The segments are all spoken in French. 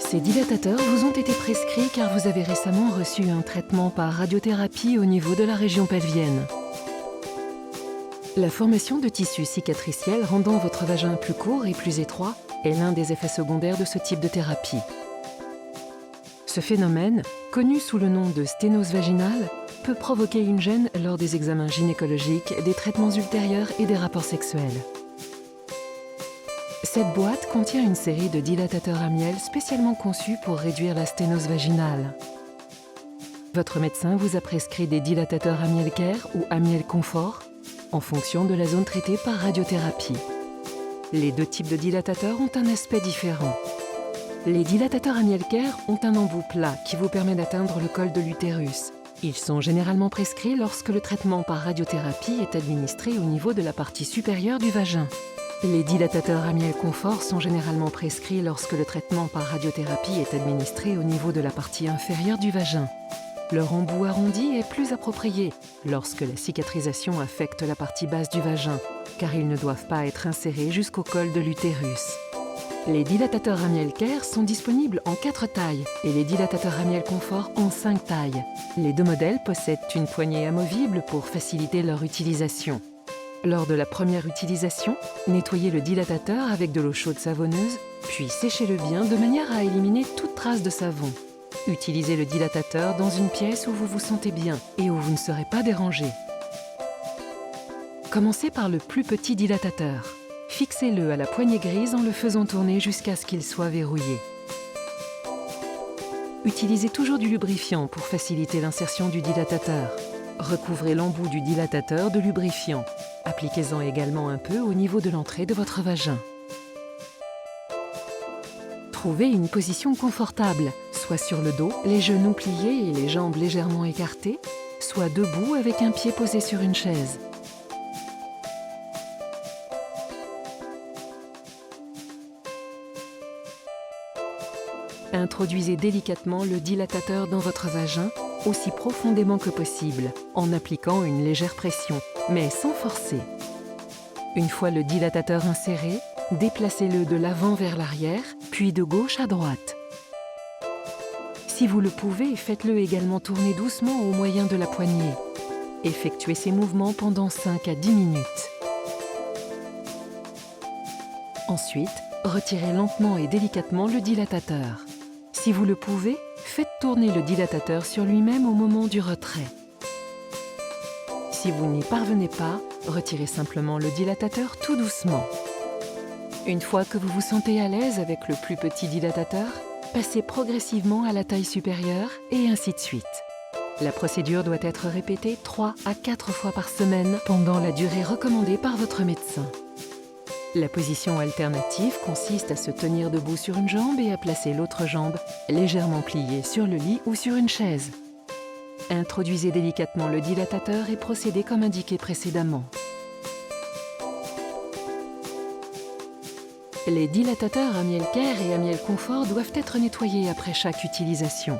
Ces dilatateurs vous ont été prescrits car vous avez récemment reçu un traitement par radiothérapie au niveau de la région pelvienne. La formation de tissu cicatriciel rendant votre vagin plus court et plus étroit est l'un des effets secondaires de ce type de thérapie. Ce phénomène, connu sous le nom de sténose vaginale, peut provoquer une gêne lors des examens gynécologiques, des traitements ultérieurs et des rapports sexuels. Cette boîte contient une série de dilatateurs à miel spécialement conçus pour réduire la sténose vaginale. Votre médecin vous a prescrit des dilatateurs à miel care ou à miel confort en fonction de la zone traitée par radiothérapie. Les deux types de dilatateurs ont un aspect différent. Les dilatateurs à miel care ont un embout plat qui vous permet d'atteindre le col de l'utérus. Ils sont généralement prescrits lorsque le traitement par radiothérapie est administré au niveau de la partie supérieure du vagin. Les dilatateurs à miel confort sont généralement prescrits lorsque le traitement par radiothérapie est administré au niveau de la partie inférieure du vagin. Leur embout arrondi est plus approprié lorsque la cicatrisation affecte la partie basse du vagin, car ils ne doivent pas être insérés jusqu'au col de l'utérus. Les dilatateurs à miel care sont disponibles en 4 tailles et les dilatateurs à miel confort en 5 tailles. Les deux modèles possèdent une poignée amovible pour faciliter leur utilisation. Lors de la première utilisation, nettoyez le dilatateur avec de l'eau chaude savonneuse, puis séchez-le bien de manière à éliminer toute trace de savon. Utilisez le dilatateur dans une pièce où vous vous sentez bien et où vous ne serez pas dérangé. Commencez par le plus petit dilatateur. Fixez-le à la poignée grise en le faisant tourner jusqu'à ce qu'il soit verrouillé. Utilisez toujours du lubrifiant pour faciliter l'insertion du dilatateur. Recouvrez l'embout du dilatateur de lubrifiant. Appliquez-en également un peu au niveau de l'entrée de votre vagin. Trouvez une position confortable, soit sur le dos, les genoux pliés et les jambes légèrement écartées, soit debout avec un pied posé sur une chaise. Introduisez délicatement le dilatateur dans votre vagin, aussi profondément que possible, en appliquant une légère pression, mais sans forcer. Une fois le dilatateur inséré, déplacez-le de l'avant vers l'arrière, puis de gauche à droite. Si vous le pouvez, faites-le également tourner doucement au moyen de la poignée. Effectuez ces mouvements pendant 5 à 10 minutes. Ensuite, retirez lentement et délicatement le dilatateur. Si vous le pouvez, faites tourner le dilatateur sur lui-même au moment du retrait. Si vous n'y parvenez pas, retirez simplement le dilatateur tout doucement. Une fois que vous vous sentez à l'aise avec le plus petit dilatateur, passez progressivement à la taille supérieure et ainsi de suite. La procédure doit être répétée 3 à 4 fois par semaine pendant la durée recommandée par votre médecin. La position alternative consiste à se tenir debout sur une jambe et à placer l'autre jambe légèrement pliée sur le lit ou sur une chaise. Introduisez délicatement le dilatateur et procédez comme indiqué précédemment. Les dilatateurs à miel care et à miel confort doivent être nettoyés après chaque utilisation.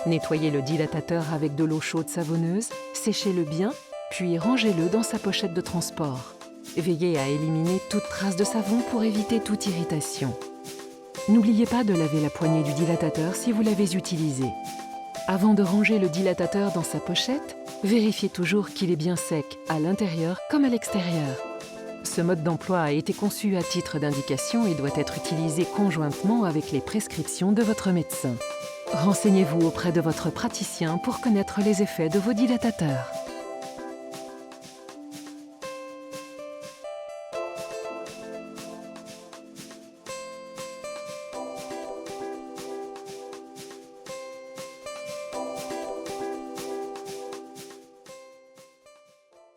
Nettoyez le dilatateur avec de l'eau chaude savonneuse, séchez-le bien, puis rangez-le dans sa pochette de transport. Veillez à éliminer toute trace de savon pour éviter toute irritation. N'oubliez pas de laver la poignée du dilatateur si vous l'avez utilisé. Avant de ranger le dilatateur dans sa pochette, vérifiez toujours qu'il est bien sec, à l'intérieur comme à l'extérieur. Ce mode d'emploi a été conçu à titre d'indication et doit être utilisé conjointement avec les prescriptions de votre médecin. Renseignez-vous auprès de votre praticien pour connaître les effets de vos dilatateurs.